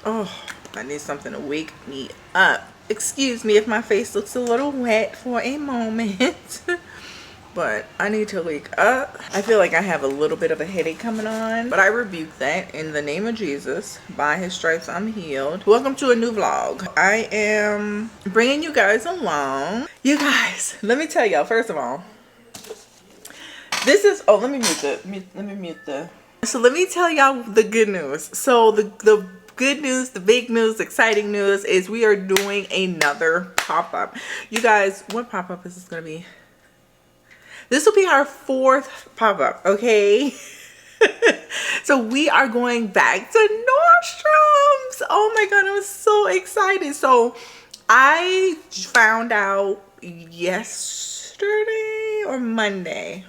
Oh, I need something to wake me up. Excuse me if my face looks a little wet for a moment. But I need to wake up. I feel like I have a little bit of a headache coming on, but I rebuke that in the name of Jesus. By his stripes I'm healed. Welcome to a new vlog. I am bringing you guys along. You guys, let me tell y'all, first of all, this is, oh, let me mute the, so let me tell y'all the good news. So the good news, the big news, the exciting news is we are doing another pop-up. You guys, what pop-up is this gonna be? This will be our 4th pop-up, okay? So we are going back to Nordstrom's. Oh my God, I'm so excited. So I found out yesterday or Monday,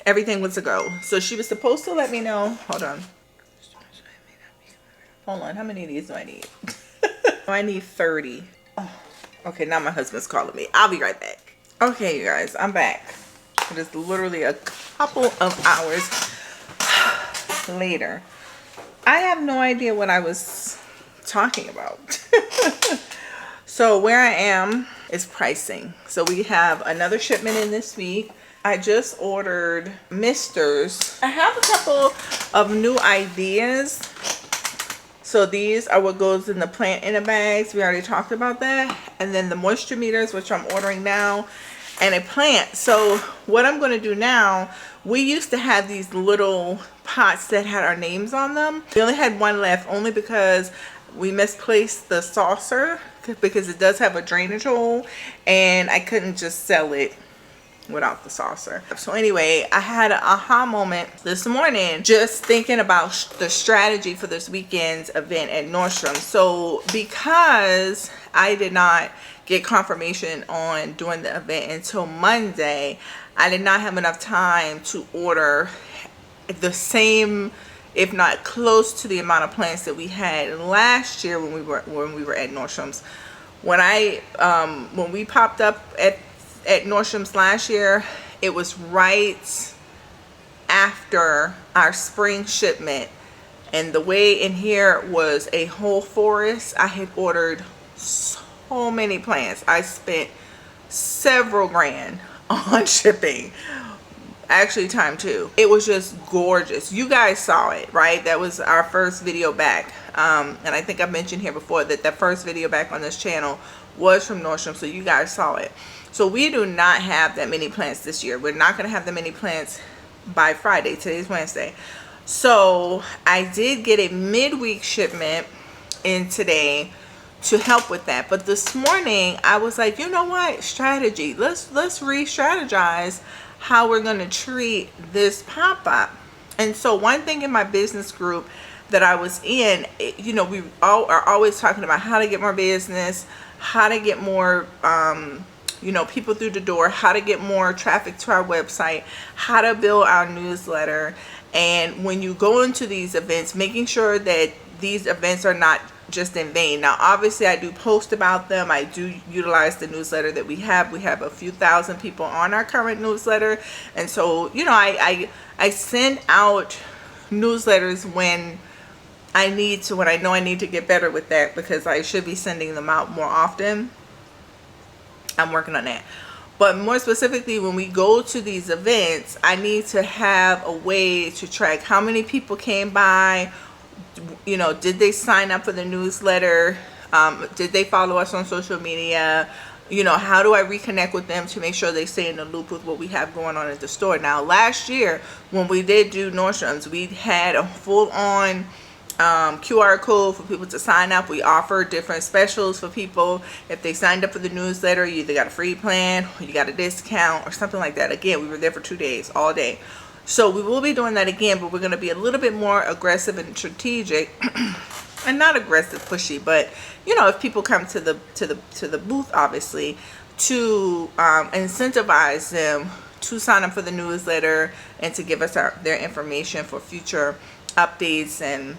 everything was a go. So she was supposed to let me know, hold on, how many of these do I need? I need 30. Oh, okay, now my husband's calling me. I'll be right back. Okay, you guys, I'm back. It is literally a couple of hours later. I have no idea what I was talking about. So where I am is pricing. So we have another shipment in this week. I just ordered misters. I have a couple of new ideas. So these are what goes in the plant in the bags. We already talked about that. And then the moisture meters, which I'm ordering now, and a plant. So what I'm going to do now, we used to have these little pots that had our names on them. We only had one left, only because we misplaced the saucer, because it does have a drainage hole, and I couldn't just sell it without the saucer. So anyway, I had an aha moment this morning just thinking about the strategy for this weekend's event at Nordstrom. So because I did not get confirmation on doing the event until Monday, I did not have enough time to order the same, if not close to the amount of plants that we had last year when we were at Nordstrom's. When we popped up at Nordstrom's last year, it was right after our spring shipment, and the way in here was a whole forest. I had ordered so many plants. I spent several grand on shipping, actually time 2. It was just gorgeous. You guys saw it, right? That was our first video back, and I think I mentioned here before that the first video back on this channel was from Nordstrom, so you guys saw it. So we do not have that many plants this year. We're not going to have that many plants by Friday. Today's Wednesday. So I did get a midweek shipment in today to help with that. But this morning I was like, you know what? Strategy. Let's re-strategize how we're going to treat this pop-up. And so one thing in my business group that I was in, you know, we all are always talking about how to get more business, how to get more you know, people through the door, how to get more traffic to our website, how to build our newsletter. And when you go into these events, making sure that these events are not just in vain. Now obviously I do post about them. I do utilize the newsletter that we have. We have a few thousand people on our current newsletter, and so, you know, I send out newsletters when I need to, when I know I need to get better with that, because I should be sending them out more often. I'm working on that. But more specifically, when we go to these events, I need to have a way to track how many people came by. You know, did they sign up for the newsletter? Did they follow us on social media? You know, how do I reconnect with them to make sure they stay in the loop with what we have going on at the store? Now, last year when we did do Nordstrom's, we had a full-on QR code for people to sign up. We offer different specials for people. If they signed up for the newsletter, you either got a free plan or you got a discount or something like that. Again, we were there for 2 days, all day. So we will be doing that again, but we're going to be a little bit more aggressive and strategic. And not aggressive, pushy, but you know, if people come to the booth, obviously, to incentivize them to sign up for the newsletter and to give us their information for future updates and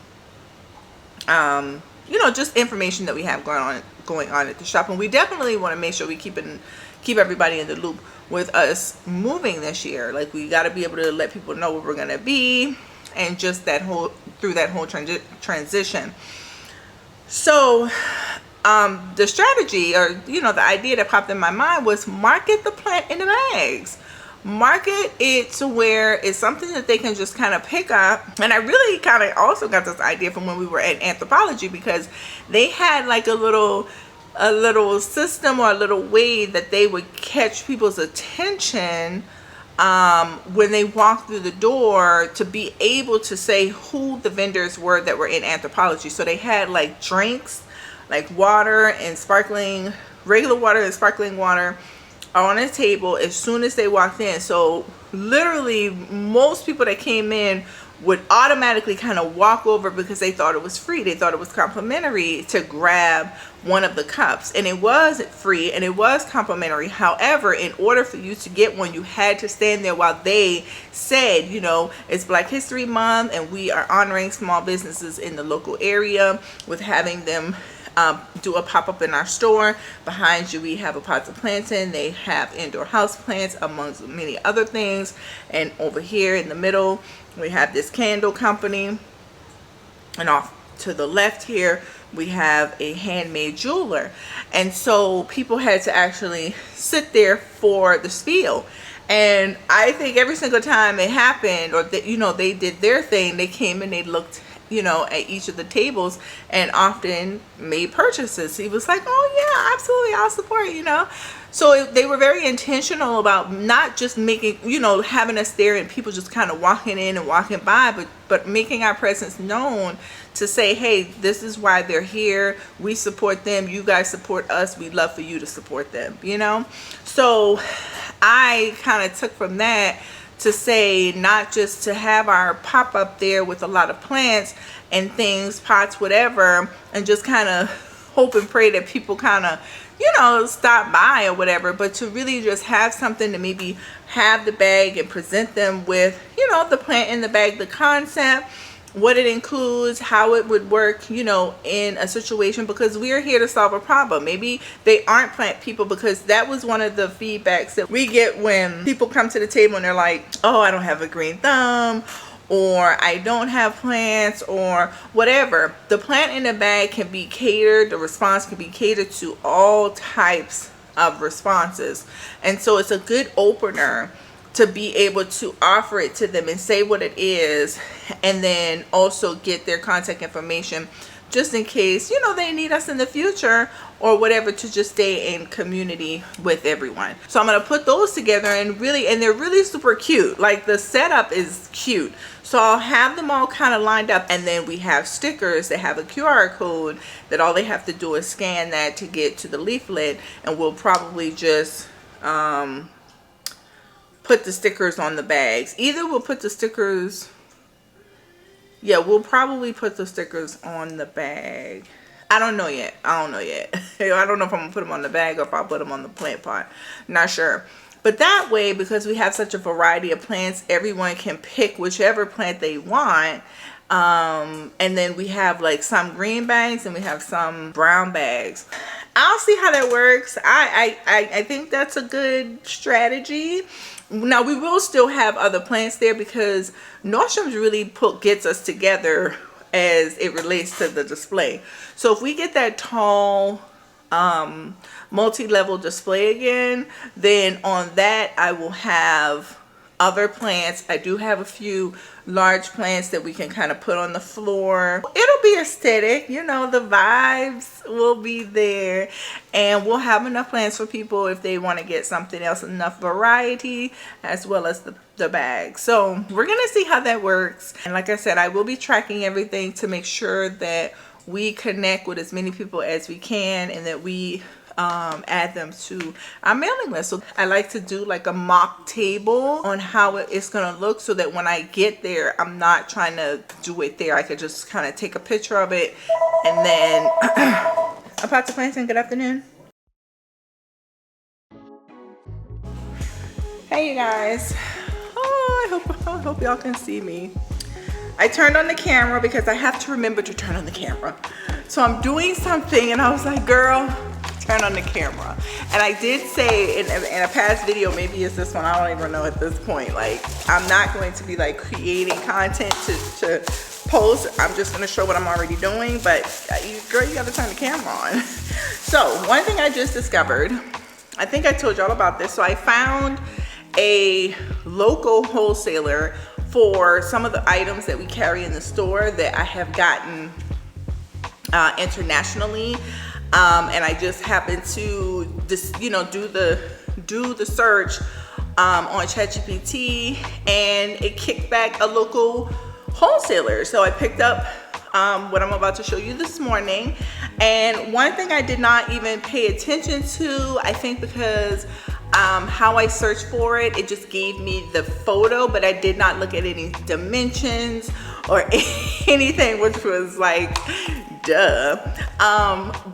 you know, just information that we have going on at the shop. And we definitely want to make sure we keep everybody in the loop with us moving this year. Like, we got to be able to let people know where we're going to be, and just that whole transition. So the strategy, or you know, the idea that popped in my mind was market the plant in the bags. Market it to where it's something that they can just kind of pick up. And I really kind of also got this idea from when we were at Anthropology, because they had like a little system or a little way that they would catch people's attention when they walked through the door, to be able to say who the vendors were that were in Anthropology. So they had like drinks, like water and sparkling, regular water and sparkling water on a table as soon as they walked in. So literally most people that came in would automatically kind of walk over because they thought it was free. They thought it was complimentary to grab one of the cups, and it was free and it was complimentary. However, in order for you to get one, you had to stand there while they said, you know, it's Black History Month and we are honoring small businesses in the local area with having them do a pop-up in our store. Behind you we have a pots of plantain. They have indoor house plants amongst many other things. And over here in the middle we have this candle company, and off to the left here we have a handmade jeweler. And so people had to actually sit there for the spiel. And I think every single time it happened, or that, you know, they did their thing, they came and they looked, you know, at each of the tables and often made purchases. He was like, oh yeah, absolutely, I'll support, you know. So they were very intentional about not just making, you know, having us there and people just kind of walking in and walking by, but making our presence known to say, hey, this is why they're here. We support them. You guys support us. We'd love for you to support them, you know. So I kind of took from that to say, not just to have our pop-up there with a lot of plants and things, pots, whatever, and just kind of hope and pray that people kind of, you know, stop by or whatever, but to really just have something to maybe have the bag and present them with, you know, the plant in the bag, the concept, what it includes, how it would work, you know, in a situation, because we are here to solve a problem. Maybe they aren't plant people, because that was one of the feedbacks that we get when people come to the table and they're like, oh, I don't have a green thumb, or I don't have plants, or whatever. The plant in the bag can be catered, the response can be catered to all types of responses. And so it's a good opener to be able to offer it to them and say what it is, and then also get their contact information just in case, you know, they need us in the future or whatever, to just stay in community with everyone. So I'm going to put those together, and they're really super cute. Like, the setup is cute. So I'll have them all kind of lined up, and then we have stickers that have a QR code that all they have to do is scan that to get to the leaflet, and we'll probably just put the stickers on the bags. Either we'll put the stickers, yeah, we'll probably put the stickers on the bag. I don't know yet. I don't know if I'm gonna put them on the bag or if I'll put them on the plant pot. Not sure. But that way, because we have such a variety of plants, everyone can pick whichever plant they want. And then we have like some green bags and we have some brown bags. I'll see how that works. I think that's a good strategy. Now, we will still have other plants there, because Nordstrom's really gets us together as it relates to the display. So if we get that tall multi-level display again, then on that I will have other plants. I do have a few large plants that we can kind of put on the floor. It'll be aesthetic, you know, the vibes will be there, and we'll have enough plants for people if they want to get something else, enough variety, as well as the bag. So we're gonna see how that works. And like I said, I will be tracking everything to make sure that we connect with as many people as we can, and that we add them to our mailing list. So I like to do like a mock table on how it's gonna look, so that when I get there, I'm not trying to do it there. I could just kind of take a picture of it, and then a pot of plantain. Good afternoon. Hey you guys. Oh, I hope y'all can see me. I turned on the camera because I have to remember to turn on the camera. So I'm doing something and I was like, girl, turn on the camera. And I did say in a past video, maybe it's this one, I don't even know at this point, like I'm not going to be like creating content to post. I'm just gonna show what I'm already doing, but girl, you gotta turn the camera on. So one thing I just discovered, I think I told y'all about this. So I found a local wholesaler for some of the items that we carry in the store that I have gotten internationally, and I just happened to just, you know, do the search on ChatGPT, and it kicked back a local wholesaler. So I picked up what I'm about to show you this morning, and one thing I did not even pay attention to, I think because how I searched for it, it just gave me the photo, but I did not look at any dimensions or anything, which was like, duh.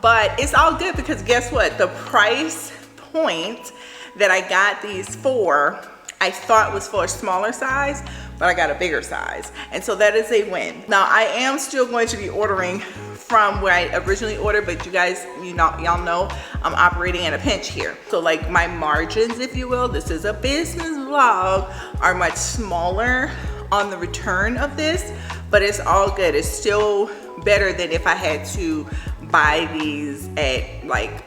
But it's all good, because guess what? The price point that I got these for, I thought was for a smaller size, but I got a bigger size. And so that is a win. Now I am still going to be ordering from where I originally ordered, but you guys, y'all know I'm operating in a pinch here. So like my margins, if you will, this is a business vlog, are much smaller on the return of this, but it's all good. It's still better than if I had to buy these at like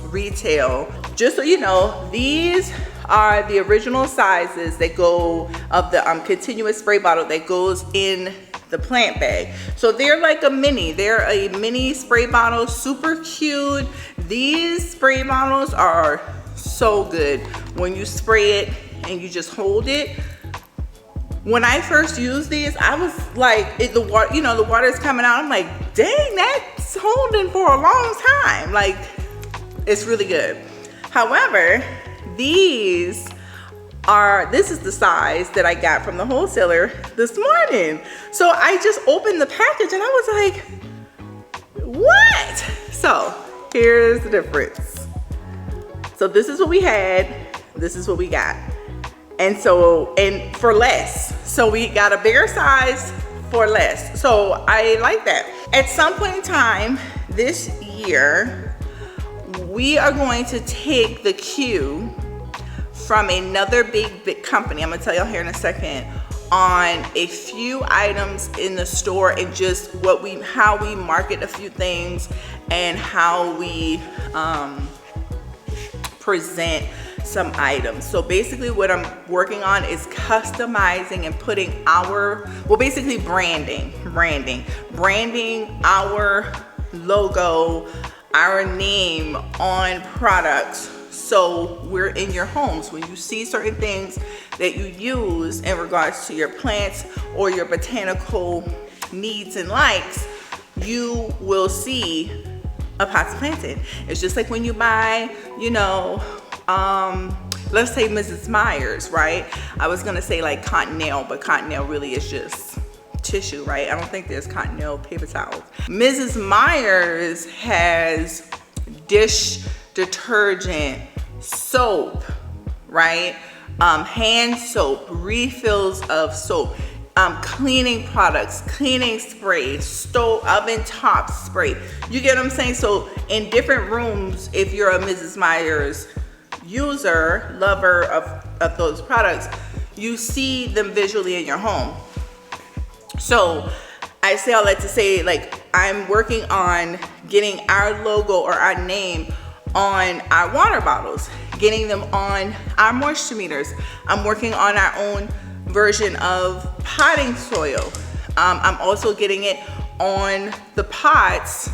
retail. Just so you know, these are the original sizes that go of the continuous spray bottle that goes in the plant bag. So they're like a mini, they're a mini spray bottle, super cute. These spray bottles are so good when you spray it and you just hold it. When I first used these, I was like, the water is coming out. I'm like, dang, that's holding for a long time. Like, it's really good. However, this is the size that I got from the wholesaler this morning. So I just opened the package and I was like, what? So here's the difference. So this is what we had, this is what we got. And for less. So we got a bigger size for less. So I like that. At some point in time this year, we are going to take the cue from another big company, I'm gonna tell y'all here in a second, on a few items in the store and just how we market a few things and how we present some items. So basically what I'm working on is customizing and putting basically branding our logo, our name on products. So we're in your homes. When you see certain things that you use in regards to your plants or your botanical needs and likes, you will see a Pots Planted. It's just like when you buy, let's say Mrs. Meyer's, right? I was gonna say like Cottonelle, but Cottonelle really is just tissue, right? I don't think there's Cottonelle paper towels. Mrs. Meyer's has dish detergent, soap, right? Hand soap, refills of soap, cleaning products, cleaning spray, stove, oven top spray. You get what I'm saying? So in different rooms, if you're a Mrs. Meyer's user, lover of those products, you see them visually in your home. So I say all that to say, like, I'm working on getting our logo or our name on our water bottles, getting them on our moisture meters. I'm working on our own version of potting soil. I'm also getting it on the pots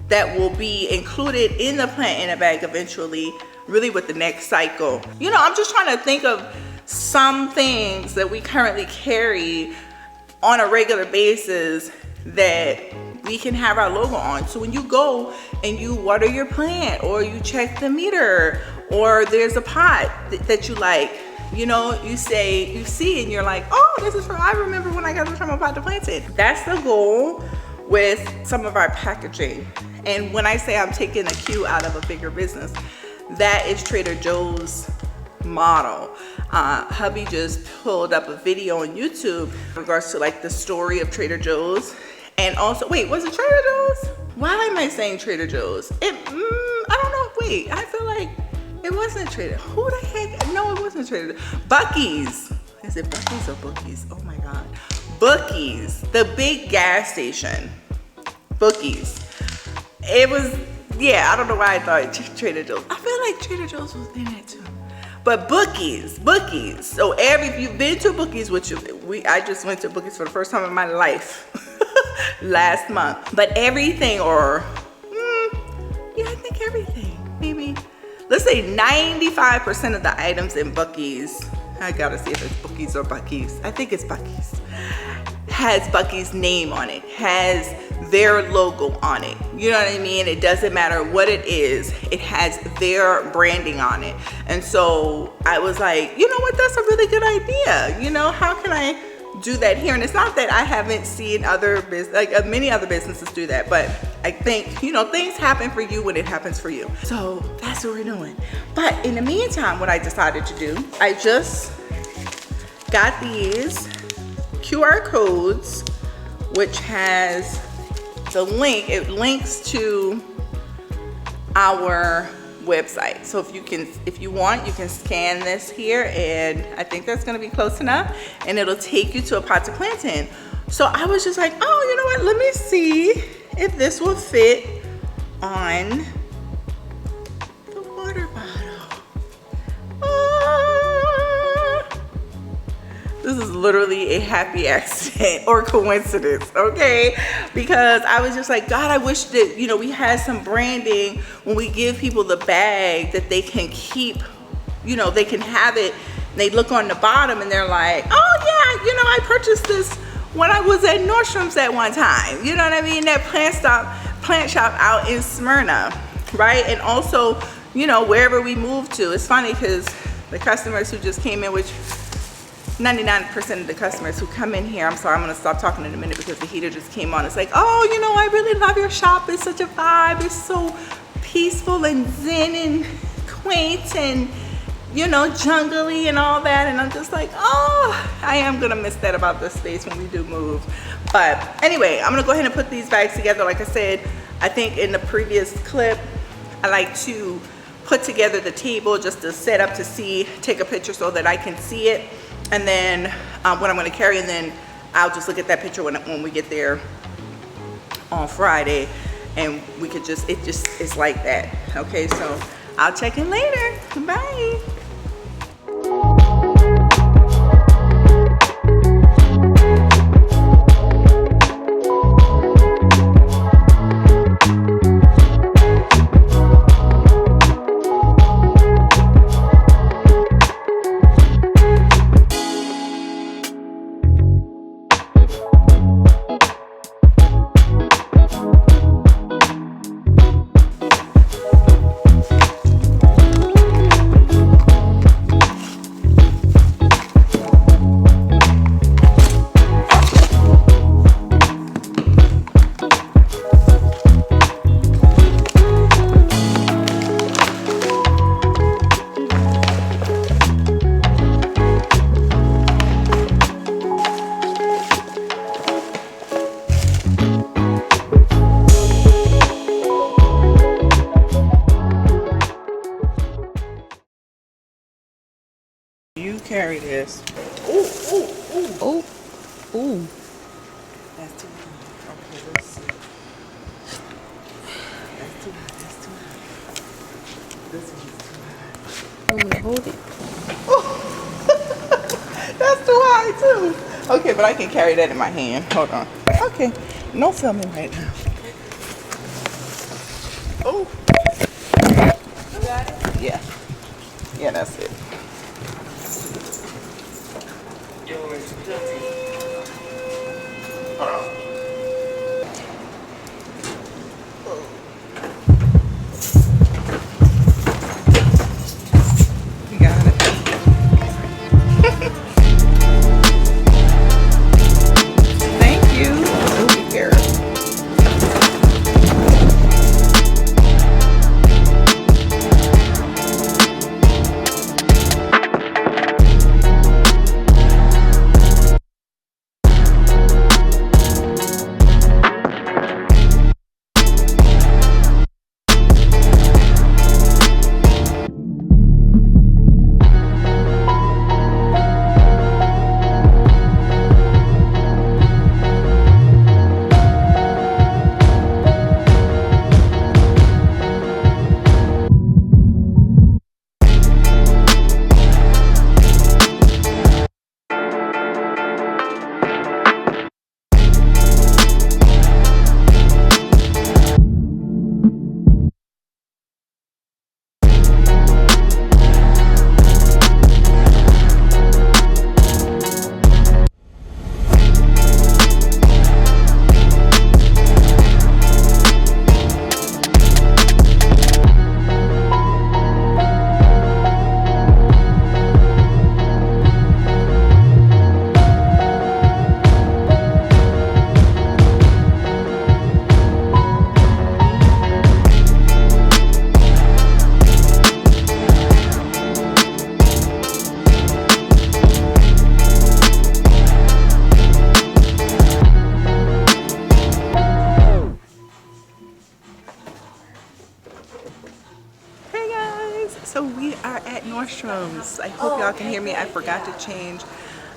that will be included in the plant in a bag eventually, really with the next cycle. I'm just trying to think of some things that we currently carry on a regular basis that we can have our logo on. So when you go and you water your plant, or you check the meter, or there's a pot that you like, you see and you're like, oh, this is I remember when I got this from a Pots Planted. That's the goal with some of our packaging. And when I say I'm taking a cue out of a bigger business, that is Trader Joe's model. Hubby just pulled up a video on YouTube in regards to like the story of Trader Joe's. And also, wait, was it Trader Joe's? Why am I saying Trader Joe's? I don't know. Wait, I feel like it wasn't Trader. Who the heck? No, it wasn't Trader. Buc-ee's. Is it Buc-ee's or Bookies? Oh my God. Bookies, the big gas station. Bookies. It was, yeah, I don't know why I thought Trader Joe's. I feel like Trader Joe's was in it too. But Bookies. So if you've been to Bookies, which I just went to Bookies for the first time in my life last month. But everything, or yeah, I think everything, maybe, let's say 95% of the items in Bookies, I gotta see if it's Bookies or Bucky's. I think it's Bucky's. Has Bucky's name on it, has their logo on it. You know what I mean? It doesn't matter what it is, it has their branding on it. And so I was like, you know what, that's a really good idea. You know, how can I do that here? And it's not that I haven't seen other many other businesses do that, but I think, you know, things happen for you when it happens for you. So that's what we're doing. But in the meantime, what I decided to do, I just got these QR codes, which has the link. It links to our website. So if you want, you can scan this here, and I think that's gonna be close enough, and it'll take you to a pot to plant in. So I was just like, oh, you know what, let me see if this will fit on the water bottle. This is literally a happy accident or coincidence, okay? Because I was just like, God, I wish that, you know, we had some branding when we give people the bag that they can keep, you know, they can have it. They look on the bottom and they're like, oh yeah, you know, I purchased this when I was at Nordstrom's at one time. You know what I mean? That plant shop out in Smyrna, right? And also, you know, wherever we move to. It's funny because the customers who just came in, which 99% of the customers who come in here, I'm sorry, I'm gonna stop talking in a minute because the heater just came on. It's like, oh, you know, I really love your shop. It's such a vibe. It's so peaceful and zen and quaint and, you know, jungly and all that. And I'm just like, oh, I am gonna miss that about this space when we do move. But anyway, I'm gonna go ahead and put these bags together. Like I said, I think in the previous clip, I like to put together the table just to set up to see, take a picture so that I can see it. And then what I'm going to carry, and then I'll just look at that picture when we get there on Friday, and we could just, it's like that. Okay, so I'll check in later. Bye. Carry this. Ooh, ooh, ooh. Oh, ooh. That's too high. Okay, let's see. That's too high. That's too high. This one's too high. I'm gonna hold it. Oh. That's too high too. Okay, but I can carry that in my hand. Hold on. Okay, no filming right now. Oh. You got it? Yeah. Yeah, that's it. Hold on. You got it. Thank you. Ooh, here. Nordstrom's. I hope y'all can hear me. I forgot to change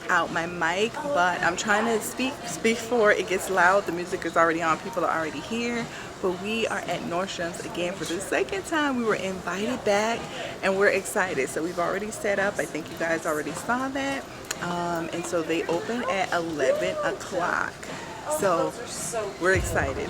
out my mic, but I'm trying to speak before it gets loud. The music is already on, people are already here, but we are at Nordstrom's again for the second time. We were invited back and we're excited. So we've already set up, I think you guys already saw that, and so they open at 11 o'clock, so we're excited.